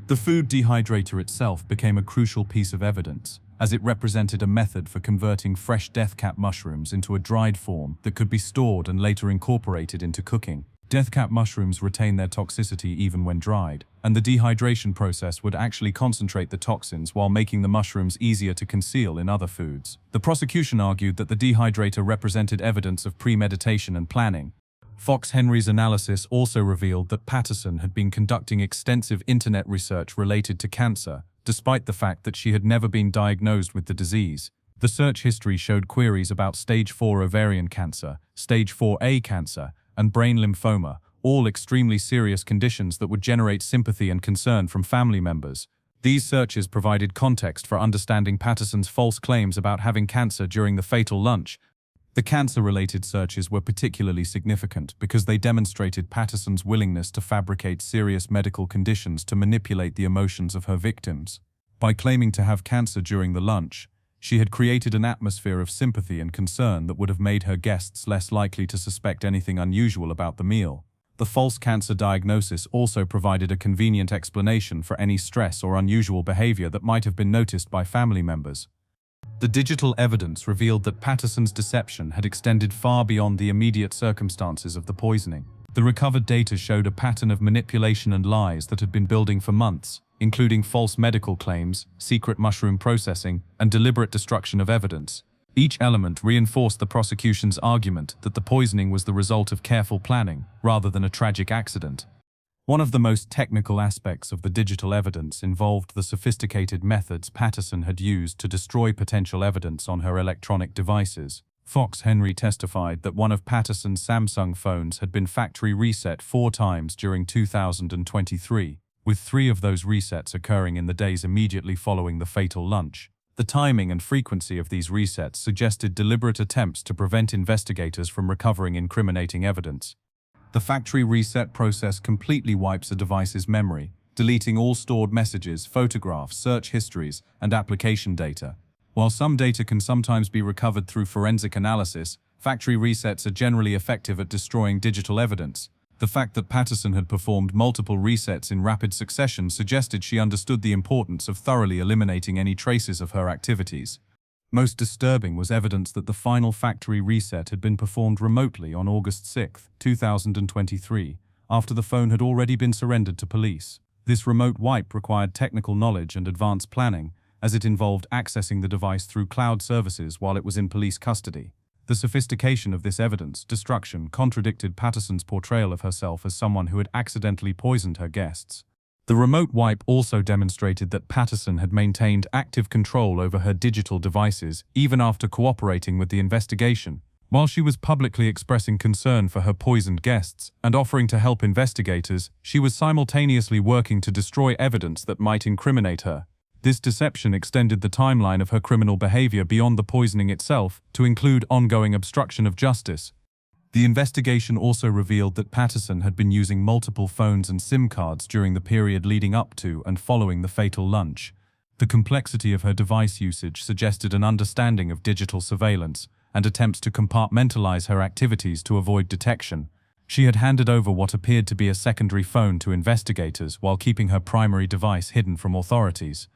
The food dehydrator itself became a crucial piece of evidence, as it represented a method for converting fresh deathcap mushrooms into a dried form that could be stored and later incorporated into cooking. Deathcap mushrooms retain their toxicity even when dried, and the dehydration process would actually concentrate the toxins while making the mushrooms easier to conceal in other foods. The prosecution argued that the dehydrator represented evidence of premeditation and planning. Fox Henry's analysis also revealed that Patterson had been conducting extensive internet research related to cancer, despite the fact that she had never been diagnosed with the disease. The search history showed queries about stage 4 ovarian cancer, stage 4A cancer, and brain lymphoma, all extremely serious conditions that would generate sympathy and concern from family members. These searches provided context for understanding Patterson's false claims about having cancer during the fatal lunch. The cancer-related searches were particularly significant because they demonstrated Patterson's willingness to fabricate serious medical conditions to manipulate the emotions of her victims. By claiming to have cancer during the lunch, she had created an atmosphere of sympathy and concern that would have made her guests less likely to suspect anything unusual about the meal. The false cancer diagnosis also provided a convenient explanation for any stress or unusual behavior that might have been noticed by family members. The digital evidence revealed that Patterson's deception had extended far beyond the immediate circumstances of the poisoning. The recovered data showed a pattern of manipulation and lies that had been building for months, including false medical claims, secret mushroom processing, and deliberate destruction of evidence. Each element reinforced the prosecution's argument that the poisoning was the result of careful planning, rather than a tragic accident. One of the most technical aspects of the digital evidence involved the sophisticated methods Patterson had used to destroy potential evidence on her electronic devices. Fox Henry testified that one of Patterson's Samsung phones had been factory reset 4 times during 2023. With 3 of those resets occurring in the days immediately following the fatal lunch. The timing and frequency of these resets suggested deliberate attempts to prevent investigators from recovering incriminating evidence. The factory reset process completely wipes a device's memory, deleting all stored messages, photographs, search histories, and application data. While some data can sometimes be recovered through forensic analysis, factory resets are generally effective at destroying digital evidence. The fact that Patterson had performed multiple resets in rapid succession suggested she understood the importance of thoroughly eliminating any traces of her activities. Most disturbing was evidence that the final factory reset had been performed remotely on August 6, 2023, after the phone had already been surrendered to police. This remote wipe required technical knowledge and advanced planning, as it involved accessing the device through cloud services while it was in police custody. The sophistication of this evidence destruction contradicted Patterson's portrayal of herself as someone who had accidentally poisoned her guests. The remote wipe also demonstrated that Patterson had maintained active control over her digital devices even after cooperating with the investigation. While she was publicly expressing concern for her poisoned guests and offering to help investigators, she was simultaneously working to destroy evidence that might incriminate her. This deception extended the timeline of her criminal behavior beyond the poisoning itself to include ongoing obstruction of justice. The investigation also revealed that Patterson had been using multiple phones and SIM cards during the period leading up to and following the fatal lunch. The complexity of her device usage suggested an understanding of digital surveillance and attempts to compartmentalize her activities to avoid detection. She had handed over what appeared to be a secondary phone to investigators while keeping her primary device hidden from authorities.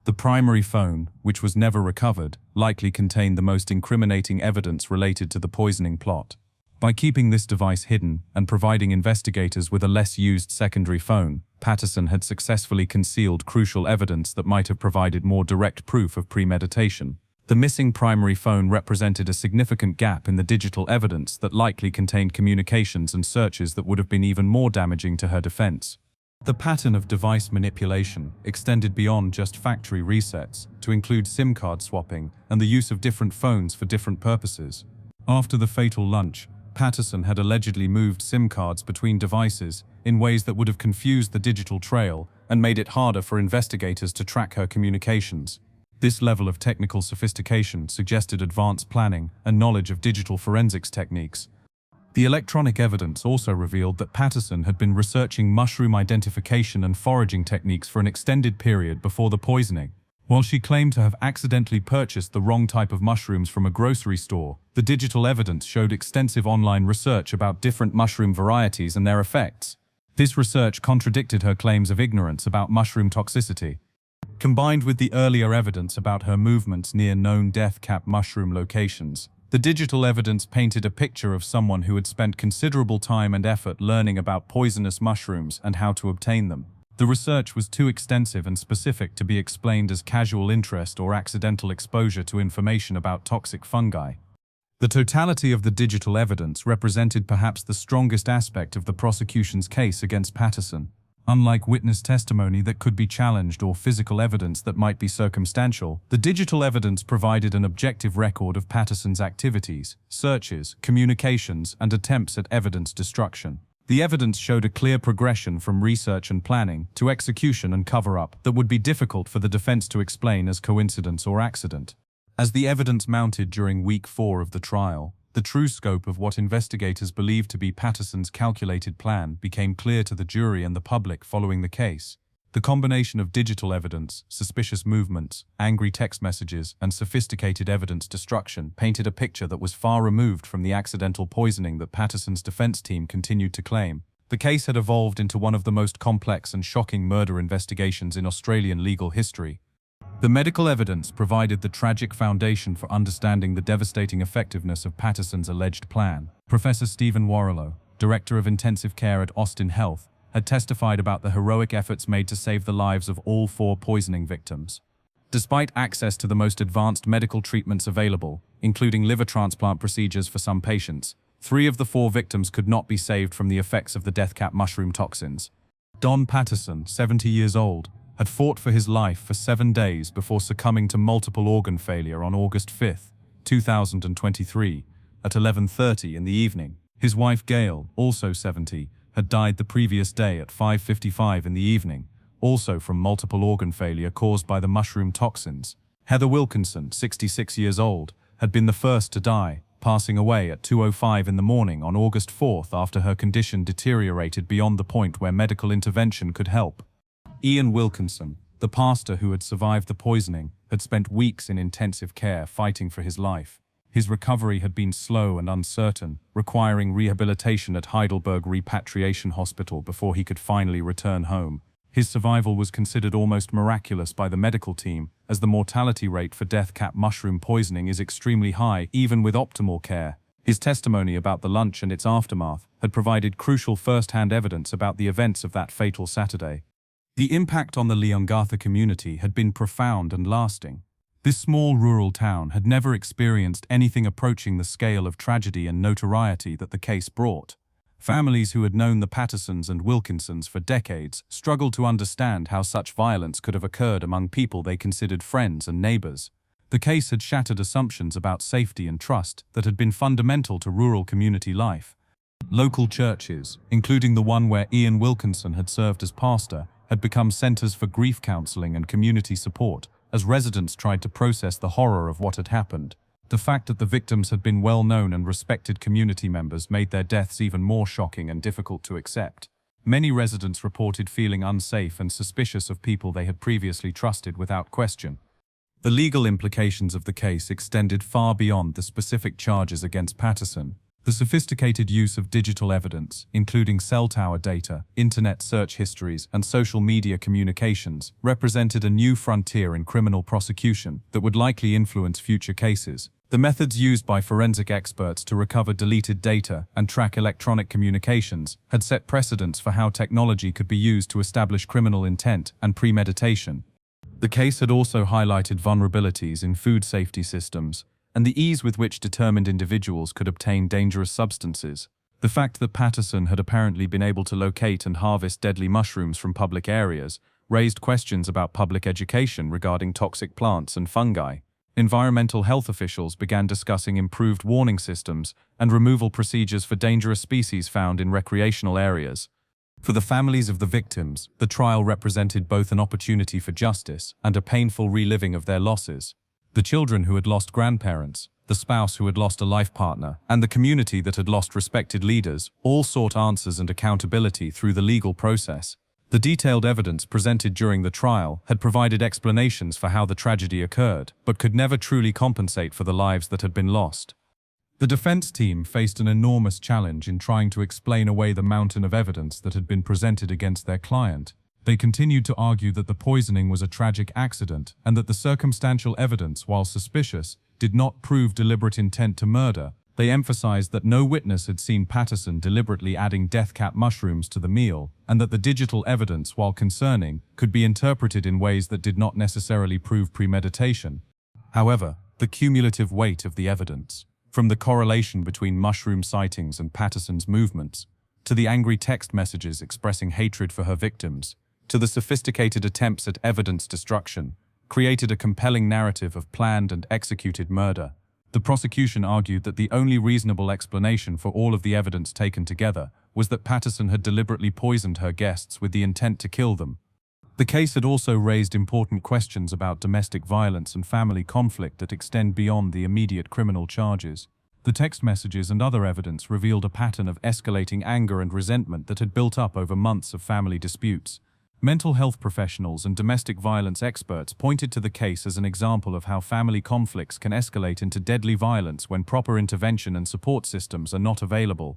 The primary phone, which was never recovered, likely contained the most incriminating evidence related to the poisoning plot. By keeping this device hidden and providing investigators with a less-used secondary phone, Patterson had successfully concealed crucial evidence that might have provided more direct proof of premeditation. The missing primary phone represented a significant gap in the digital evidence that likely contained communications and searches that would have been even more damaging to her defense. The pattern of device manipulation extended beyond just factory resets to include SIM card swapping and the use of different phones for different purposes. After the fatal lunch, Patterson had allegedly moved SIM cards between devices in ways that would have confused the digital trail and made it harder for investigators to track her communications. This level of technical sophistication suggested advanced planning and knowledge of digital forensics techniques. The electronic evidence also revealed that Patterson had been researching mushroom identification and foraging techniques for an extended period before the poisoning. While she claimed to have accidentally purchased the wrong type of mushrooms from a grocery store, the digital evidence showed extensive online research about different mushroom varieties and their effects. This research contradicted her claims of ignorance about mushroom toxicity. Combined with the earlier evidence about her movements near known death cap mushroom locations, the digital evidence painted a picture of someone who had spent considerable time and effort learning about poisonous mushrooms and how to obtain them. The research was too extensive and specific to be explained as casual interest or accidental exposure to information about toxic fungi. The totality of the digital evidence represented perhaps the strongest aspect of the prosecution's case against Patterson. Unlike witness testimony that could be challenged or physical evidence that might be circumstantial, the digital evidence provided an objective record of Patterson's activities, searches, communications, and attempts at evidence destruction. The evidence showed a clear progression from research and planning to execution and cover-up that would be difficult for the defense to explain as coincidence or accident. As the evidence mounted during week 4 of the trial, the true scope of what investigators believed to be Patterson's calculated plan became clear to the jury and the public following the case. The combination of digital evidence, suspicious movements, angry text messages, and sophisticated evidence destruction painted a picture that was far removed from the accidental poisoning that Patterson's defense team continued to claim. The case had evolved into one of the most complex and shocking murder investigations in Australian legal history. The medical evidence provided the tragic foundation for understanding the devastating effectiveness of Patterson's alleged plan. Professor Stephen Warrilow, Director of Intensive Care at Austin Health, had testified about the heroic efforts made to save the lives of all 4 poisoning victims. Despite access to the most advanced medical treatments available, including liver transplant procedures for some patients, 3 of the 4 victims could not be saved from the effects of the death cap mushroom toxins. Don Patterson, 70 years old, had fought for his life for 7 days before succumbing to multiple organ failure on August 5, 2023, at 11:30 in the evening. His wife Gail, also 70, had died the previous day at 5:55 in the evening, also from multiple organ failure caused by the mushroom toxins. Heather Wilkinson, 66 years old, had been the first to die, passing away at 2:05 in the morning on August 4 after her condition deteriorated beyond the point where medical intervention could help. Ian Wilkinson, the pastor who had survived the poisoning, had spent weeks in intensive care fighting for his life. His recovery had been slow and uncertain, requiring rehabilitation at Heidelberg Repatriation Hospital before he could finally return home. His survival was considered almost miraculous by the medical team, as the mortality rate for death cap mushroom poisoning is extremely high even with optimal care. His testimony about the lunch and its aftermath had provided crucial first-hand evidence about the events of that fatal Saturday. The impact on the Leongatha community had been profound and lasting. This small rural town had never experienced anything approaching the scale of tragedy and notoriety that the case brought. Families who had known the Pattersons and Wilkinsons for decades struggled to understand how such violence could have occurred among people they considered friends and neighbors. The case had shattered assumptions about safety and trust that had been fundamental to rural community life. Local churches, including the one where Ian Wilkinson had served as pastor, had become centers for grief counseling and community support as residents tried to process the horror of what had happened. The fact that the victims had been well-known and respected community members made their deaths even more shocking and difficult to accept. Many residents reported feeling unsafe and suspicious of people they had previously trusted without question. The legal implications of the case extended far beyond the specific charges against Patterson. The sophisticated use of digital evidence, including cell tower data, internet search histories, and social media communications, represented a new frontier in criminal prosecution that would likely influence future cases. The methods used by forensic experts to recover deleted data and track electronic communications had set precedents for how technology could be used to establish criminal intent and premeditation. The case had also highlighted vulnerabilities in food safety systems and the ease with which determined individuals could obtain dangerous substances. The fact that Patterson had apparently been able to locate and harvest deadly mushrooms from public areas raised questions about public education regarding toxic plants and fungi. Environmental health officials began discussing improved warning systems and removal procedures for dangerous species found in recreational areas. For the families of the victims, the trial represented both an opportunity for justice and a painful reliving of their losses. The children who had lost grandparents, the spouse who had lost a life partner, and the community that had lost respected leaders all sought answers and accountability through the legal process. The detailed evidence presented during the trial had provided explanations for how the tragedy occurred, but could never truly compensate for the lives that had been lost. The defense team faced an enormous challenge in trying to explain away the mountain of evidence that had been presented against their client. They continued to argue that the poisoning was a tragic accident and that the circumstantial evidence, while suspicious, did not prove deliberate intent to murder. They emphasized that no witness had seen Patterson deliberately adding death cap mushrooms to the meal, and that the digital evidence, while concerning, could be interpreted in ways that did not necessarily prove premeditation. However, the cumulative weight of the evidence, from the correlation between mushroom sightings and Patterson's movements, to the angry text messages expressing hatred for her victims, to the sophisticated attempts at evidence destruction, created a compelling narrative of planned and executed murder. The prosecution argued that the only reasonable explanation for all of the evidence taken together was that Patterson had deliberately poisoned her guests with the intent to kill them. The case had also raised important questions about domestic violence and family conflict that extend beyond the immediate criminal charges. The text messages and other evidence revealed a pattern of escalating anger and resentment that had built up over months of family disputes. Mental health professionals and domestic violence experts pointed to the case as an example of how family conflicts can escalate into deadly violence when proper intervention and support systems are not available.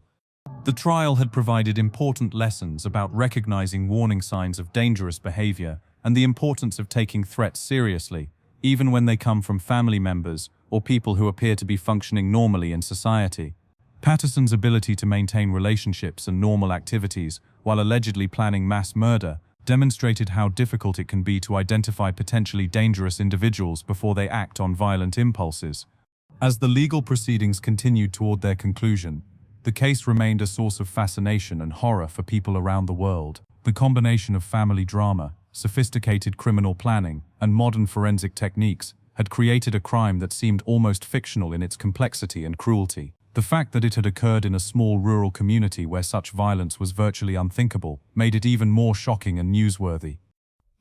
The trial had provided important lessons about recognizing warning signs of dangerous behavior and the importance of taking threats seriously, even when they come from family members or people who appear to be functioning normally in society. Patterson's ability to maintain relationships and normal activities while allegedly planning mass murder demonstrated how difficult it can be to identify potentially dangerous individuals before they act on violent impulses. As the legal proceedings continued toward their conclusion, the case remained a source of fascination and horror for people around the world. The combination of family drama, sophisticated criminal planning, and modern forensic techniques had created a crime that seemed almost fictional in its complexity and cruelty. The fact that it had occurred in a small rural community where such violence was virtually unthinkable made it even more shocking and newsworthy.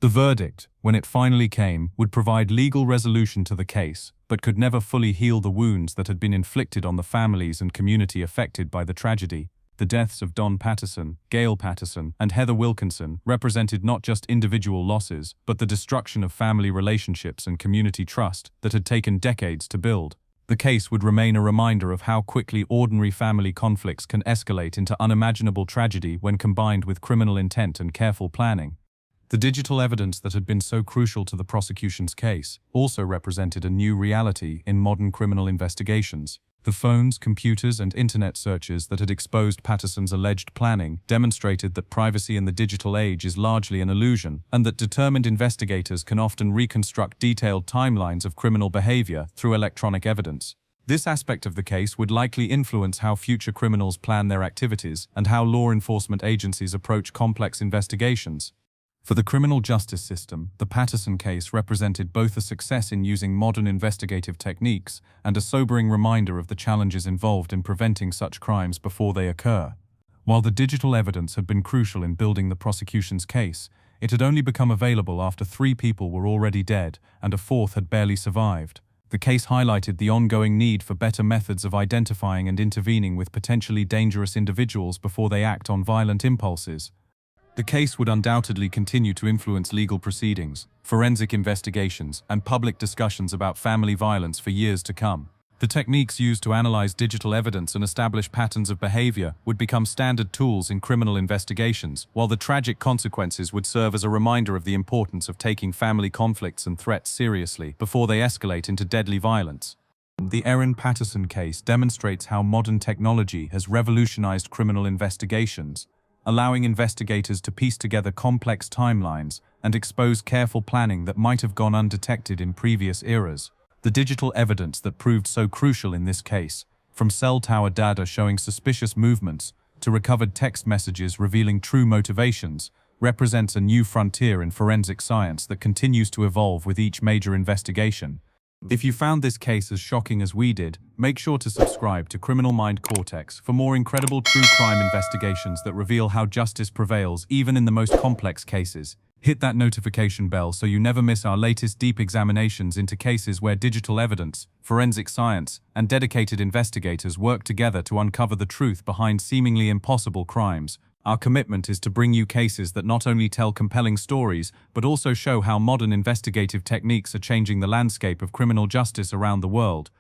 The verdict, when it finally came, would provide legal resolution to the case, but could never fully heal the wounds that had been inflicted on the families and community affected by the tragedy. The deaths of Don Patterson, Gail Patterson, and Heather Wilkinson represented not just individual losses, but the destruction of family relationships and community trust that had taken decades to build. The case would remain a reminder of how quickly ordinary family conflicts can escalate into unimaginable tragedy when combined with criminal intent and careful planning. The digital evidence that had been so crucial to the prosecution's case also represented a new reality in modern criminal investigations. The phones, computers, and internet searches that had exposed Patterson's alleged planning demonstrated that privacy in the digital age is largely an illusion, and that determined investigators can often reconstruct detailed timelines of criminal behavior through electronic evidence. This aspect of the case would likely influence how future criminals plan their activities and how law enforcement agencies approach complex investigations. For the criminal justice system, the Patterson case represented both a success in using modern investigative techniques and a sobering reminder of the challenges involved in preventing such crimes before they occur. While the digital evidence had been crucial in building the prosecution's case, it had only become available after 3 people were already dead and a 4th had barely survived. The case highlighted the ongoing need for better methods of identifying and intervening with potentially dangerous individuals before they act on violent impulses. The case would undoubtedly continue to influence legal proceedings, forensic investigations, and public discussions about family violence for years to come. The techniques used to analyze digital evidence and establish patterns of behavior would become standard tools in criminal investigations, while the tragic consequences would serve as a reminder of the importance of taking family conflicts and threats seriously before they escalate into deadly violence. The Erin Patterson case demonstrates how modern technology has revolutionized criminal investigations, allowing investigators to piece together complex timelines and expose careful planning that might have gone undetected in previous eras. The digital evidence that proved so crucial in this case, from cell tower data showing suspicious movements to recovered text messages revealing true motivations, represents a new frontier in forensic science that continues to evolve with each major investigation. If you found this case as shocking as we did, make sure to subscribe to Criminal Mind Cortex for more incredible true crime investigations that reveal how justice prevails even in the most complex cases. Hit that notification bell so you never miss our latest deep examinations into cases where digital evidence, forensic science, and dedicated investigators work together to uncover the truth behind seemingly impossible crimes. Our commitment is to bring you cases that not only tell compelling stories, but also show how modern investigative techniques are changing the landscape of criminal justice around the world.